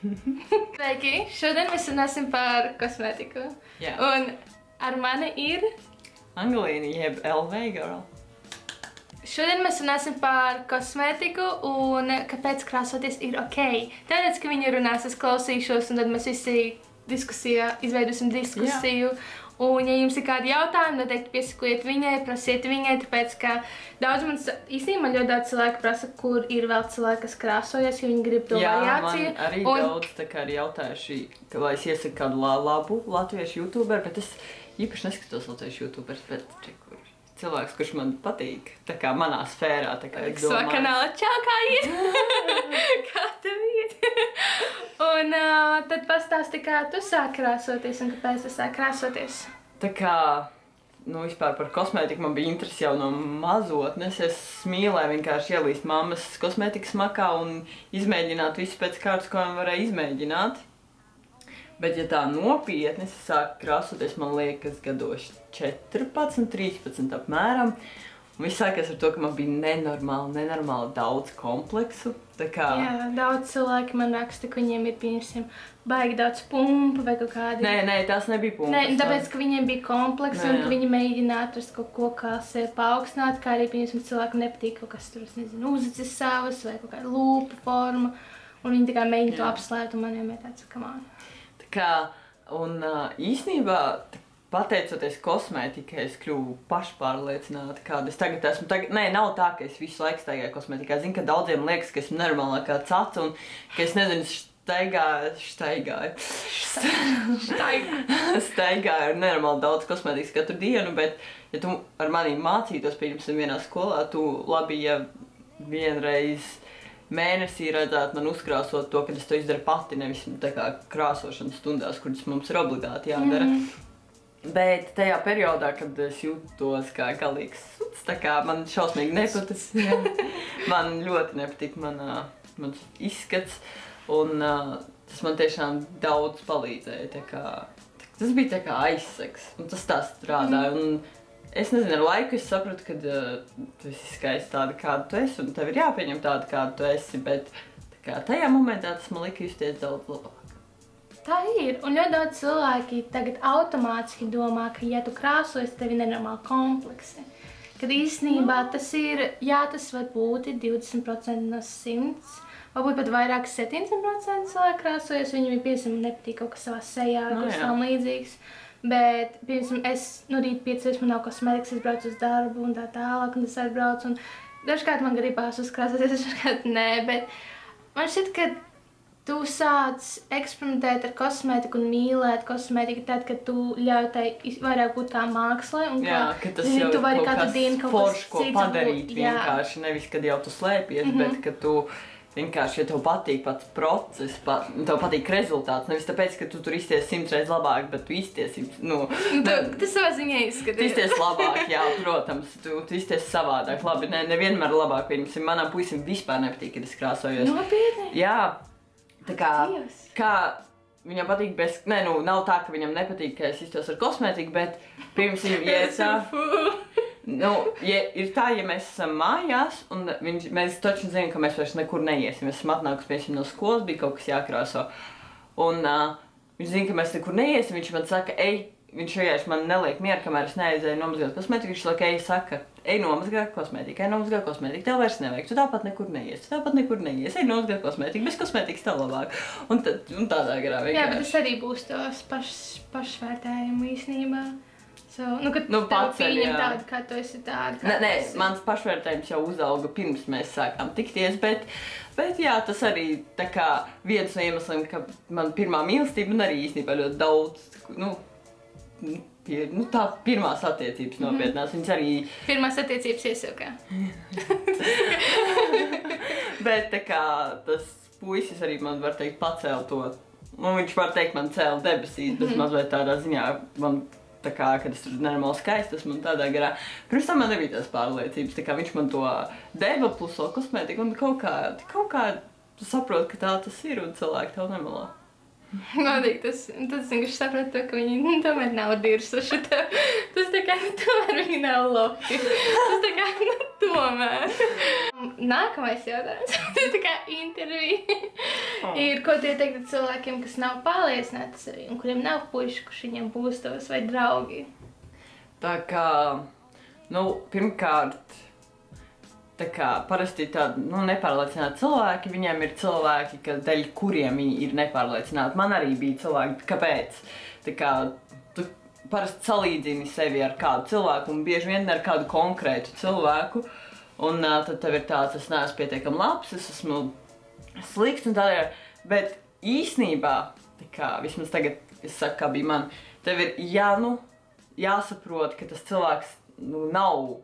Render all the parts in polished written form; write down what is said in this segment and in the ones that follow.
Sveiki! Šodien mēs runāsim par kosmētiku. Jā. Un ar mani ir... Angelīna, jeb LV girl. Šodien mēs runāsim par kosmētiku un kāpēc krāsoties ir ok. Tāpēc, ka viņa runās, es klausīšos un tad mēs visi izveidosim diskusiju. Jā. Un, ja jums ir kādi jautājumi, noteikti piesakojiet viņai, prasiet viņai, tāpēc, ka īstenībā ļoti daudz cilvēku prasa, kur ir vēl cilvēki, kas krāsojas, jo viņi grib to variāciju. Jā, man arī daudz tā kā ir jautājuši, lai es iesaku kādu labu latviešu youtuberu, bet es īpaši neskatos latviešu youtuberus, bet cilvēks, kurš man patīk, tā kā manā sfērā, tā kā es domāju. Savā kanālā, čau, kā iet? Kā tev iet? Un tad pastāsti, kā tu sāk krāsoties un kāpēc tu sāk krāsoties? Tā kā, vispār par kosmētiku man bija interesi jau no mazotnes. Es mīlēju vienkārši ielīst mammas kosmētikas makā un izmēģināt visu pēc kārtas, ko man varēja izmēģināt. Bet, ja tā nopietni, es sāku krāsoties, man liekas, gados 14, 13 apmēram. Un viss sākās ar to, ka man bija nenormāli daudz kompleksu. Tā kā... Jā, daudz cilvēki man raksta, ka viņiem ir, piemēram, baigi daudz pumpu vai kaut kādi... Nē, tās nebija pumpas. Nē, tāpēc, ka viņiem bija kompleksi un ka viņi mēģināja atrast kaut ko, kā sevi paaugstināt, kā arī, piemēram, cilvēku nepatīk kaut kas tur, es nezinu, uzacis savas vai kaut kāda lūpa forma. Un viņi tā kā mēģina to apslēpt un man vienmēr tāds, come on. Tā kā, un īstenībā... Pateicoties kosmētikai, es kļuvu pašpārliecināta, kāda es tagad esmu. Nē, nav tā, ka es visu laiku staigāju kosmētikā. Zinu, ka daudziem liekas, ka esmu nenormālākā caca un ka es nezinu, staigāju ar nenormāli daudz kosmētikas katru dienu, bet ja tu ar mani mācītos, pieņemsim, vienā skolā, tu labi, ja vienreiz mēnesī redzētu man uzkrāsot to, kad es to izdaru pati, nevis tā kā krāsošanas stundās, kuras mums ir obligāti jādara. Bet tajā periodā, kad es jūtos kā galīgs suds, tā kā man šausmīgi nepatīk. Man ļoti nepatīk mans izskats, un tas man tiešām daudz palīdzēja. Tas bija tā kā aizsegs, un tas tā strādāja. Un es nezinu, ar laiku es sapratu, ka tu esi skaisti tāda, kāda tu esi, un tev ir jāpieņem tāda, kāda tu esi, bet tajā momentā tas man lika justies daudz labāk. Tā ir, un ļoti daudz cilvēki tagad automātiski domā, ka, ja tu krāsojies, tev ir nenormāli kompleksi. Kad īstenībā tas ir, jā, tas var būt 20% no 100, varbūt pat vairāk 70% cilvēki krāsojies, viņam ir, piemēram, nepatīk kaut kas savā sejā, kaut kas tam līdzīgs. Bet, piemēram, es no rīta 5, man nav kosmētikas, es braucu uz darbu un tā tālāk, un es arī braucu, un dažkārt man gribās uzkrāsoties, dažkārt nē, bet man šķiet, ka tu sāc eksperimentēt ar kosmētiku un mīlēt kosmētiku tad, kad tu ļauj tai vairāk būt kā mākslai un ka tas jau tu vari katru dienu kaut forši, ko padarīt vienkārši, nevis, kad jau tu slēpies, bet, ka tu vienkārši, ja tev patīk pats process, tev patīk rezultāts, nevis tāpēc, ka tu tur izties 100 reizes labāk, bet tu izties, tas savā ziņā izskatīt. Tu izties labāk, jā, protams, tu izties savādāk, labi, nevienmēr labāk, pieņemsim, manam puisim vispār nepatīk, kad es krāsojos. Nopietni? Jā. Tā kā viņam patīk bez... Nē, nav tā, ka viņam nepatīk, ka es iztos ar kosmētiku, bet, piemēram, ja ir tā, ja mēs esam mājās, un mēs taču zinām, ka mēs vairs nekur neiesim. Mēs esam atnākusi, piemēram, no skolas, bija kaut kas jākrāso. Un viņš zina, ka mēs nekur neiesim, viņš man saka, viņš vienkārši man neliek mieru, kamēr es neaizēju nomazgāt kosmētiku, viņš saka, saka, ej nomazgāt kosmētiku, tev vairs nevajag, tu tāpat nekur neies, ej nomazgāt kosmētiku, bez kosmētikas tev labāk. Un tādā garā vienkārši. Jā, bet tas arī būs tos pašvērtējumu īstenībā. Kad tev pieņem tādu, kā tu esi tāda. Nē, mans pašvērtējums jau uzauga pirms mēs sākām tikties, bet jā, tas arī tā kā viens no iemesliem, ka man pirmā mīlestība un arī īstenībā ļoti daudz, tā pirmās attiecības nopietnās, viņas arī... Pirmās attiecības iesauka. Bet tā kā tas puisis arī man var teikt pacēl to, viņš var teikt man cēl debesīs, bet mazliet tādā ziņā man tā kā, kad es tur nenormāli skaistas man tādā garā. Pirms tam man nebija tās pārliecības, tā kā viņš man to deva plus kosmētiku un kaut kā tu saproti, ka tā tas ir un cilvēki tev nemelā. Godīgi, tas vienkārši sapratu to, ka viņi tomēr nav dirsuši tev. Tas tā kā, tomēr viņi nav loki. Tas tā kā, tomēr. Nākamais jautājums. Tas tā kā intervija. Ir, ko tu ieteiktu cilvēkiem, kas nav pārliecināti sevi un kuriem nav puiši, kurš viņiem būs tavs vai draugi? Tā kā, pirmkārt, tā kā parasti tādi, nepārliecināti cilvēki, viņiem ir cilvēki, dēļ kuriem viņi ir nepārliecināti. Man arī bija cilvēki, kāpēc? Tā kā, tu parasti salīdzini sevi ar kādu cilvēku un bieži vien ar kādu konkrētu cilvēku. Un tad tev ir tāds, es neesmu pietiekami labs, es esmu slikts un tādēļ. Bet īsnībā, tā kā, vismaz tagad, es saku, kā bija man, tev ir jāsaprot, ka tas cilvēks nav.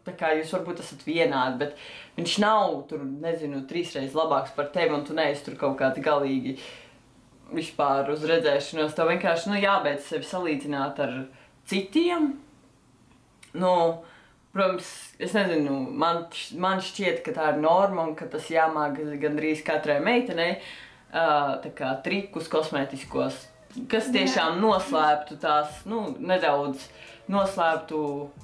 Tā kā jūs varbūt esat vienādi, bet viņš nav tur, nezinu, 3 reizes labāks par tevi un tu neesi tur kaut kādi galīgi vispār uz redzēšanos. Tev vienkārši, jābeidz sevi salīdzināt ar citiem. Protams, es nezinu, man šķiet, ka tā ir norma un ka tas jāmāk gandrīz katrai meitenei, tā kā trikus kosmētiskos, kas tiešām noslēptu tās, nedaudz noslēptu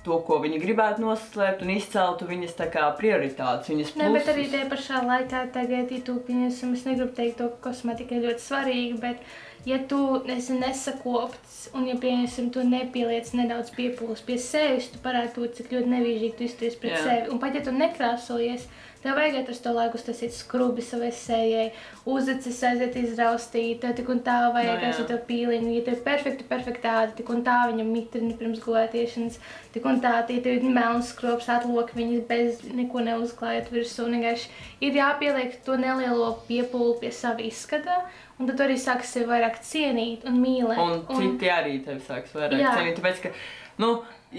to, ko viņi gribētu noslēpt un izceltu viņas tā kā prioritātes, viņas plusus. Bet arī tajā pašā laikā tagad, ja tu, es negribu teikt to, ka kosmetika ir ļoti svarīga, bet ja tu esi nesakopts un, ja pieņemsim, tu nepieliec nedaudz piepūles pie sevis, tu parādi to, cik ļoti nevīžīgi tu izturies pret sevi. Un pat ja tu nekrāsojies, tev vajag atrast to laiku, tasīt skrubi savai sējai, uzacis aiziet izraustīt, tev tik un tā vajag aiziet to pīliņu, ja tev ir perfekta āda, tik un tā viņa mitrina pirms gulētiešanas, tik un tā, ja tev ir melns skrops, atloki viņas bez neko neuzklājot virsū, vienkārši ir jāpieliek to nelielo piepūli pie sava izskata, un tad tu arī sāks sevi vairāk cienīt un mīlēt. Un citi arī tevi sāks vairāk cienīt, tāpēc, ka,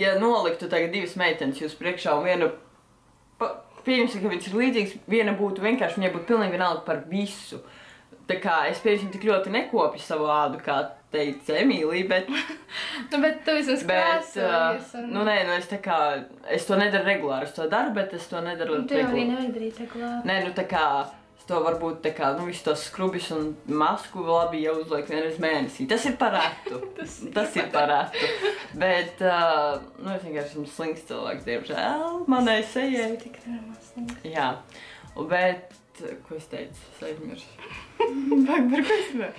ja noliktu tagad 2 meitenes jūs priekšā un vienu, pieņemsim, ka viņas ir līdzīgas, viena būtu vienkārši, viņai būtu pilnīgi vienalga par visu. Tā kā es, pieņemsim, tik ļoti nekopju savu ādu, kā teica Emīlija, bet... bet tu vismaz krāsojies. Es tā kā, es to nedaru regulāri, es to daru, bet es to nedaru regulāri. Tu jau arī nevajag darīt regulāri. Tā kā, to varbūt tā kā, visus tos skrubis un masku labi jau uzliek vienreiz mēnesī. Tas ir par retu. Tas ir par retu. Bet, es vienkārši esmu slings cilvēks, diemžēl, manai sejai. Tik normāls slings. Jā, bet, ko es teicu? Es aizmirsu. Par ko es nevaru?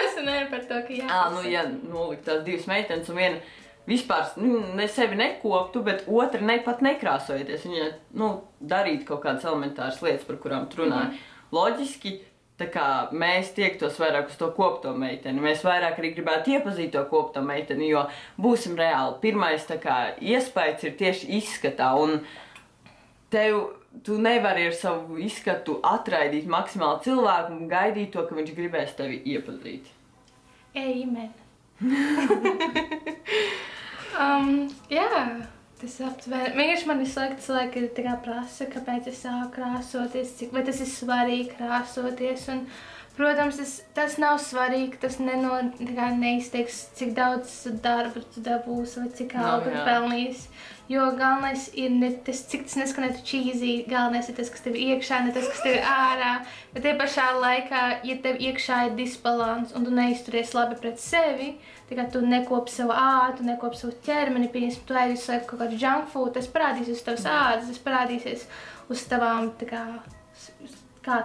Es nevaru par to, ka jāpasaka. Ja nolikt tās 2 meitenes un viena vispār sevi nekoptu, bet otra pat nekrāsojoties. Viņa, darīt kaut kādas elementāras lietas, par kurām tu runāji. Loģiski, tā kā mēs tiektos vairāk uz to kopto meiteni. Mēs vairāk arī gribētu iepazīt to kopto meiteni, jo būsim reāli. Pirmais, tā kā, iespējas ir tieši izskatā, un tu nevari ar savu izskatu atraidīt maksimāli cilvēku un gaidīt to, ka viņš gribēs tevi iepazīt. Amen. Jā, tas aptver. Vienkārši man visu laiku cilvēki ir tā kā prasa, kāpēc es sāku krāsoties, vai tas ir svarīgi krāsoties. Un, protams, tas nav svarīgi, tas neizteiks, cik daudz darba tu dabūsi vai cik algu pelnīs. Jo galvenais ir ne tas, cik tas neskanētu cheesy, galvenais ir tas, kas tev iekšā, ne tas, kas tev ārā. Bet te pašā laikā, ja tev iekšā ir disbalans un tu neizturies labi pret sevi, tā kā tu nekopi savu ādu, nekopi savu ķermeni, pieņemsim, tu ēdi visu laiku kaut kādu junk food, tas parādīsies uz tavas ādas, tas parādīsies uz tavām, tā kā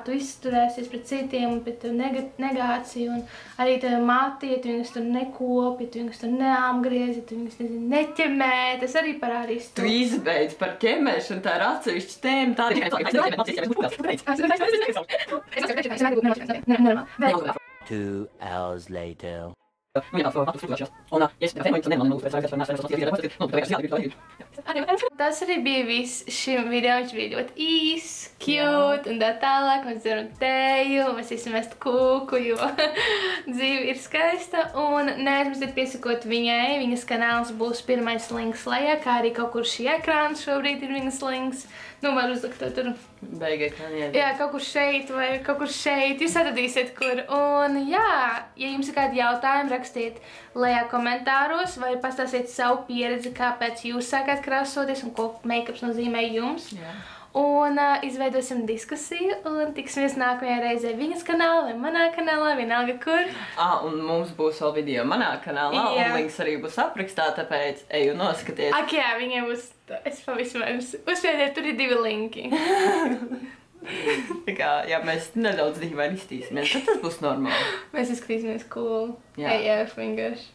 tu izturēsies pret citiem un pret tev negāciju. Un arī tev māti, ja tu viņus tur nekopi, ja tu viņus tur neapgriezi, ja tu viņus, neķemē, tas arī parādīs. Tu izbeidz par ķemēšanu, tā ir atsevišķa tēma. Tā 2 hours later. Tas arī bija viss šim video. Viņš bija ļoti īs, cute un tā tālāk. Mēs dzeram tēju, mēs esam ēst kūku, jo dzīve ir skaista. Un neaizmirstiet piesakot viņai. Viņas kanāls būs pirmais links lejā, kā arī kaut kur šī ekrāna šobrīd ir viņas links. Var uzlikt to tur. Beiga ekrāna, jā, kaut kur šeit vai kaut kur šeit. Jūs atradīsiet, kur. Un jā, ja jums ir kādi jautājumi, rakstiet lejā komentāros vai pastāstiet savu pieredzi, kāpēc jūs sākāt krāsoties un ko make-ups nozīmē jums. Jā. Un izveidosim diskusiju un tiksimies nākamajā reizē viņas kanālā vai manā kanālā, vienalga kur. Un mums būs vēl video manā kanālā, un links arī būs aprakstā, tāpēc eju noskaties. Ak jā, viņiem būs, es pavisam uzsvēriet, tur ir 2 linki. Tā kā, jā, mēs nedaudz dīvaini iztīsimies, tad tas būs normāli. Mēs izskatīsimies cool. Jā. AF vienkārši.